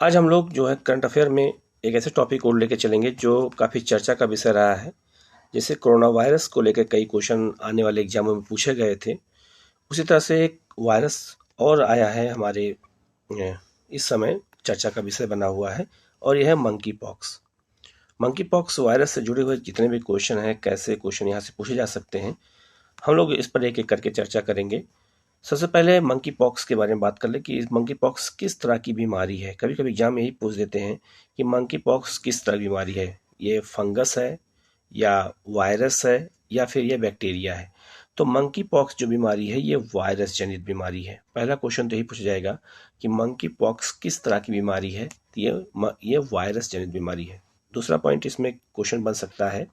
आज हम लोग जो है करंट अफेयर में एक ऐसे टॉपिक को लेकर चलेंगे जो काफ़ी चर्चा का विषय रहा है। जैसे कोरोना वायरस को लेकर कई क्वेश्चन आने वाले एग्जामों में पूछे गए थे, उसी तरह से एक वायरस और आया है हमारे इस समय चर्चा का विषय बना हुआ है, और यह है monkey pox. Monkey pox virus से जुड़े हुए जितने भी क्वेश्चन हैं, कैसे क्वेश्चन यहाँ से पूछे जा सकते हैं, हम लोग इस पर एक एक करके चर्चा करेंगे। सबसे पहले मंकी पॉक्स के बारे में बात कर ले कि मंकी पॉक्स किस तरह की बीमारी है। कभी कभी एग्जाम में यही पूछ देते हैं कि मंकी पॉक्स किस तरह की बीमारी है, ये फंगस है या वायरस है या फिर ये बैक्टीरिया है। तो मंकी पॉक्स जो बीमारी है ये वायरस जनित बीमारी है। पहला क्वेश्चन तो यही पूछा जाएगा कि मंकी पॉक्स किस तरह की बीमारी है, तो ये वायरस जनित बीमारी है। दूसरा पॉइंट इसमें क्वेश्चन बन सकता है,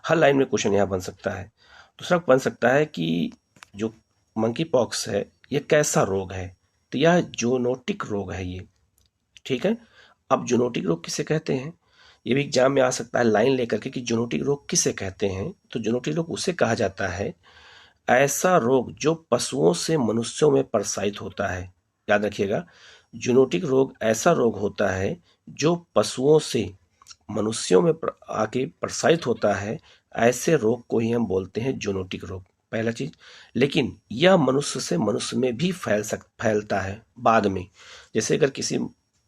हर लाइन में क्वेश्चन यहाँ बन सकता है। दूसरा बन सकता है कि जो मंकी पॉक्स है ये कैसा रोग है, तो यह जूनोटिक रोग है ये। ठीक है, अब जूनोटिक रोग किसे कहते हैं, ये भी एग्जाम में आ सकता है लाइन लेकर के कि जूनोटिक रोग किसे कहते हैं। तो जूनोटिक रोग उसे कहा जाता है ऐसा रोग जो पशुओं से मनुष्यों में प्रसारित होता है। याद रखिएगा, जूनोटिक रोग ऐसा रोग होता है जो पशुओं से मनुष्यों में आके प्रसारित होता है। ऐसे रोग को ही हम बोलते हैं जूनोटिक रोग, पहला चीज। लेकिन यह मनुष्य से मनुष्य में भी फैलता है बाद में। जैसे अगर किसी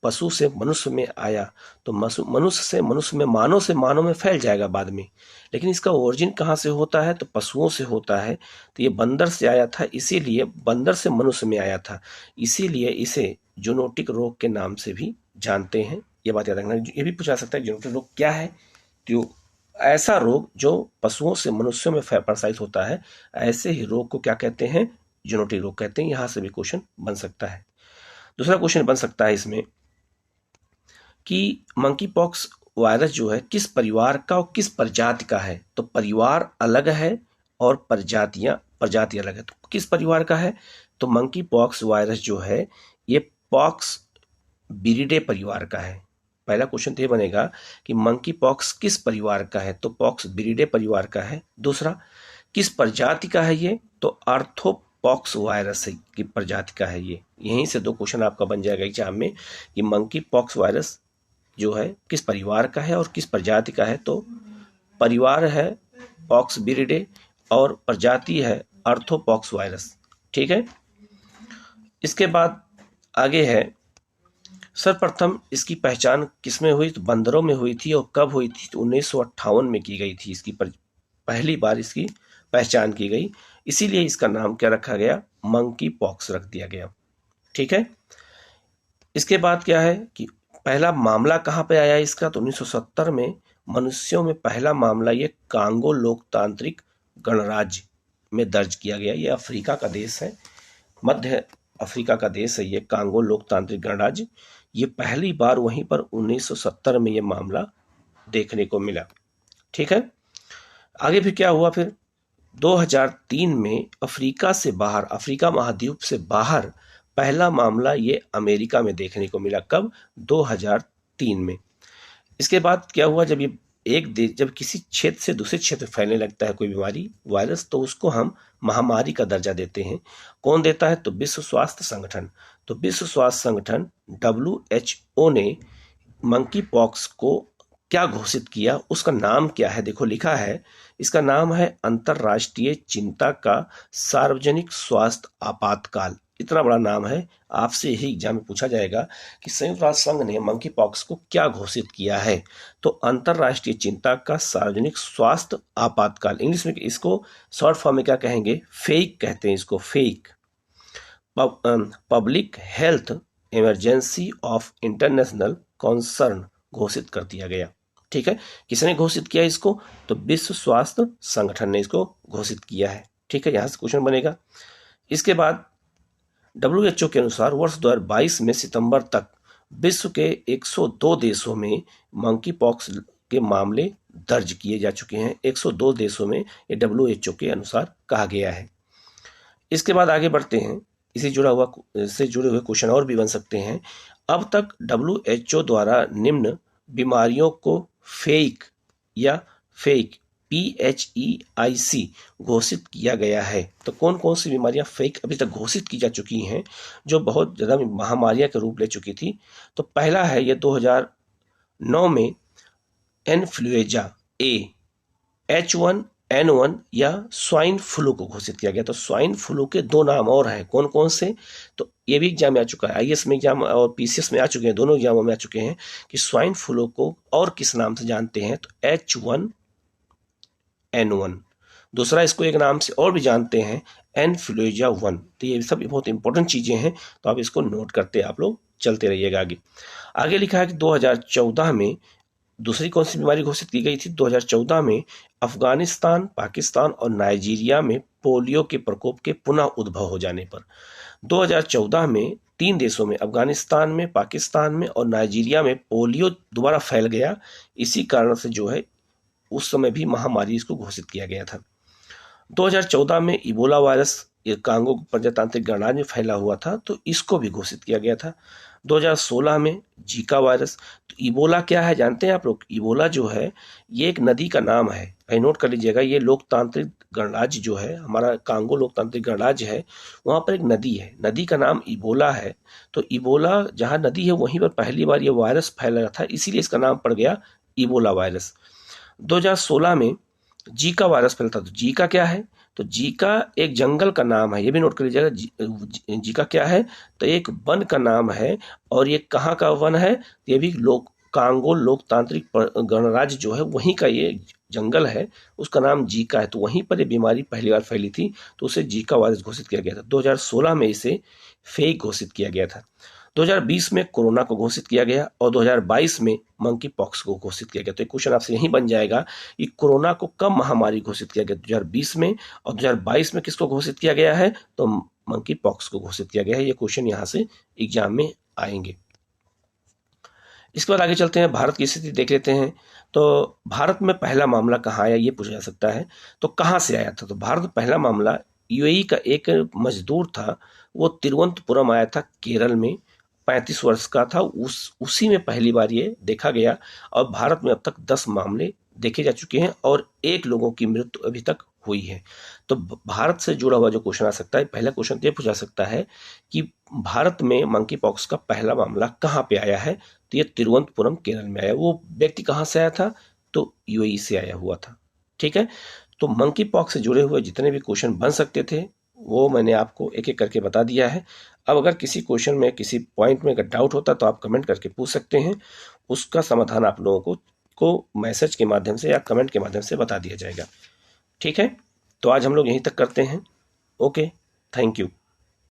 पशु से मनुष्य में आया तो मनुष्य से मनुष्य में, मानव से मानव में फैल जाएगा बाद में। लेकिन इसका ओरिजिन कहाँ से होता है, तो पशुओं से होता है। तो ये बंदर से आया था, इसीलिए बंदर से मनुष्य में आया था, इसीलिए इसे जूनोटिक रोग के नाम से भी जानते हैं। ये बात याद रखना। ये भी पूछा सकता है जूनोटिक रोग क्या है, तो ऐसा रोग जो पशुओं से मनुष्यों में प्रसारित होता है, ऐसे ही रोग को क्या कहते हैं, जूनोटिक रोग कहते हैं। यहां से भी क्वेश्चन बन सकता है। दूसरा क्वेश्चन बन सकता है इसमें कि मंकी पॉक्स वायरस जो है किस परिवार का और किस प्रजाति का है। तो परिवार अलग है और प्रजाति अलग है। तो किस परिवार का है, तो मंकी पॉक्स वायरस जो है ये पॉक्स बिरिडे परिवार का है। पहला क्वेश्चन तो ये बनेगा कि मंकी पॉक्स किस परिवार का है, तो पॉक्स बिरिडे परिवार का है। दूसरा, किस प्रजाति का है ये, तो आर्थ्रोपॉक्स वायरस की प्रजाति का है ये। यहीं से दो क्वेश्चन आपका बन जाएगा एग्जाम में कि मंकी पॉक्स वायरस जो है किस परिवार का है और किस प्रजाति का है। तो परिवार है पॉक्स बिरिडे और प्रजाति है आर्थ्रोपॉक्स वायरस। ठीक है, इसके बाद आगे है, सर्वप्रथम इसकी पहचान किसमें हुई, तो बंदरों में हुई थी। और कब हुई थी, तो 1958 में की गई थी। इसकी पहली बार इसकी पहचान की गई, इसीलिए इसका नाम क्या रखा गया, मंकी पॉक्स रख दिया गया। ठीक है, इसके बाद क्या है कि पहला मामला कहाँ पे आया इसका, तो 1970 में मनुष्यों में पहला मामला ये कांगो लोकतांत्रिक गणराज्य में दर्ज किया गया। ये अफ्रीका का देश है, मध्य अफ्रीका का देश है ये कांगो लोकतांत्रिक गणराज्य। ये पहली बार वहीं पर 1970 में ये मामला देखने को मिला। ठीक है, आगे फिर क्या हुआ, फिर 2003 में अफ्रीका से बाहर, अफ्रीका महाद्वीप से बाहर पहला मामला ये अमेरिका में देखने को मिला। कब, 2003 में। इसके बाद क्या हुआ, जब ये एक देश, जब किसी क्षेत्र से दूसरे क्षेत्र फैलने लगता है कोई बीमारी, वायरस, तो उसको हम महामारी का दर्जा देते हैं। कौन देता है, तो विश्व स्वास्थ्य संगठन। तो विश्व स्वास्थ्य संगठन WHO ने मंकी पॉक्स को क्या घोषित किया, उसका नाम क्या है, देखो लिखा है, इसका नाम है अंतरराष्ट्रीय चिंता का सार्वजनिक स्वास्थ्य आपातकाल। इतना बड़ा नाम है, आपसे यही एग्जाम में पूछा जाएगा कि संयुक्त राष्ट्र संघ ने मंकी पॉक्स को क्या घोषित किया है, तो अंतरराष्ट्रीय चिंता का सार्वजनिक स्वास्थ्य आपातकाल। इंग्लिश में इसको शॉर्ट फॉर्म में क्या कहेंगे, फेक कहते हैं इसको, fake, public health emergency of international concern घोषित कर दिया गया। ठीक है, किसने घोषित किया इसको, तो विश्व स्वास्थ्य संगठन ने इसको घोषित किया है। ठीक है, यहां से क्वेश्चन बनेगा। इसके बाद WHO के अनुसार वर्ष 2022 में सितंबर तक विश्व के 102 देशों में मंकी पॉक्स के मामले दर्ज किए जा चुके हैं। 102 देशों में ये WHO के अनुसार कहा गया है। इसके बाद आगे बढ़ते हैं, इससे जुड़े हुए क्वेश्चन और भी बन सकते हैं। अब तक WHO द्वारा निम्न बीमारियों को फेक PHEIC घोषित किया गया है। तो कौन कौन सी बीमारियां फेक अभी तक घोषित की जा चुकी हैं जो बहुत ज़्यादा महामारियां के रूप ले चुकी थी? तो पहला है ये 2009 में इन्फ्लुएंजा ए, H1N1 या स्वाइन फ्लू को घोषित किया गया। तो स्वाइन फ्लू के दो नाम और हैं, कौन कौन से? तो ये भी एग्जाम में आ चुका है, IAS में एग्जाम और PCS में आ चुके हैं, दोनों एग्जामों में आ चुके हैं कि स्वाइन फ्लू को और किस नाम से जानते हैं? तो H1N1। दूसरा इसको एक नाम से और भी जानते हैं, इन्फ्लुएंजा 1। तो ये सब बहुत इंपॉर्टेंट चीज़ें हैं, तो आप इसको नोट करते आप लोग चलते रहिएगा आगे। आगे लिखा है कि 2014 में दूसरी कौन सी बीमारी घोषित की गई थी? 2014 में अफगानिस्तान, पाकिस्तान और नाइजीरिया में पोलियो के प्रकोप के पुनः उद्भव हो जाने पर 2014 में 3 देशों में, अफगानिस्तान में, पाकिस्तान में और नाइजीरिया में पोलियो दोबारा फैल गया। इसी कारण से जो है उस समय भी महामारी इसको घोषित किया गया था। 2014 में इबोला वायरस ये कांगो प्रजातांत्रिक गणराज्य में फैला हुआ था, तो इसको भी घोषित किया गया था। 2016 में जीका वायरस। तो इबोला क्या है जानते हैं आप लोग? इबोला जो है ये एक नदी का नाम है, कहीं नोट कर लीजिएगा। ये लोकतांत्रिक गणराज्य जो है हमारा कांगो लोकतांत्रिक गणराज्य है, वहाँ पर एक नदी है, नदी का नाम इबोला है। तो इबोला जहाँ नदी है वहीं पर पहली बार ये वायरस फैला था, इसीलिए इसका नाम पड़ गया इबोला वायरस। 2016 में जीका वायरस फैलता। तो जीका क्या है? तो जीका एक जंगल का नाम है, ये भी नोट कर लीजिएगा। जीका क्या है? तो एक वन का नाम है, और ये कहाँ का वन है? ये भी कांगो लोकतांत्रिक गणराज्य जो है वहीं का ये जंगल है, उसका नाम जीका है। तो वहीं पर ये बीमारी पहली बार फैली थी, तो उसे जीका वायरस घोषित किया गया था। 2016 में इसे फेक घोषित किया गया था। 2020 में कोरोना को घोषित किया गया और 2022 में मंकी पॉक्स को घोषित किया गया। तो एक क्वेश्चन आपसे यही बन जाएगा कि कोरोना को कब महामारी घोषित किया गया? 2020 में, और 2022 में किसको घोषित किया गया है? तो मंकी पॉक्स को घोषित किया गया है। ये क्वेश्चन यहाँ से एग्जाम में आएंगे। इसके बाद आगे चलते हैं, भारत की स्थिति देख लेते हैं। तो भारत में पहला मामला कहाँ आया, ये पूछा जा सकता है। तो कहाँ से आया था? तो भारत में पहला मामला UAE का एक मजदूर था, वो तिरुवनंतपुरम आया था, केरल में। 35 वर्ष का था, उसी में पहली बार ये देखा गया। और भारत में अब तक 10 मामले देखे जा चुके हैं और 1 लोगों की मृत्यु अभी तक हुई है। तो भारत से जुड़ा हुआ जो क्वेश्चन आ सकता है, पहला क्वेश्चन ये पूछा सकता है कि भारत में मंकी पॉक्स का पहला मामला कहाँ पे आया है? तो ये तिरुवनंतपुरम केरल में आया। वो व्यक्ति कहाँ से आया था? तो UAE से आया हुआ था। ठीक है, तो मंकी पॉक्स से जुड़े हुए जितने भी क्वेश्चन बन सकते थे वो मैंने आपको एक एक करके बता दिया है। अब अगर किसी क्वेश्चन में, किसी पॉइंट में अगर डाउट होता तो आप कमेंट करके पूछ सकते हैं, उसका समाधान आप लोगों को मैसेज के माध्यम से या कमेंट के माध्यम से बता दिया जाएगा। ठीक है, तो आज हम लोग यहीं तक करते हैं। Okay, thank you.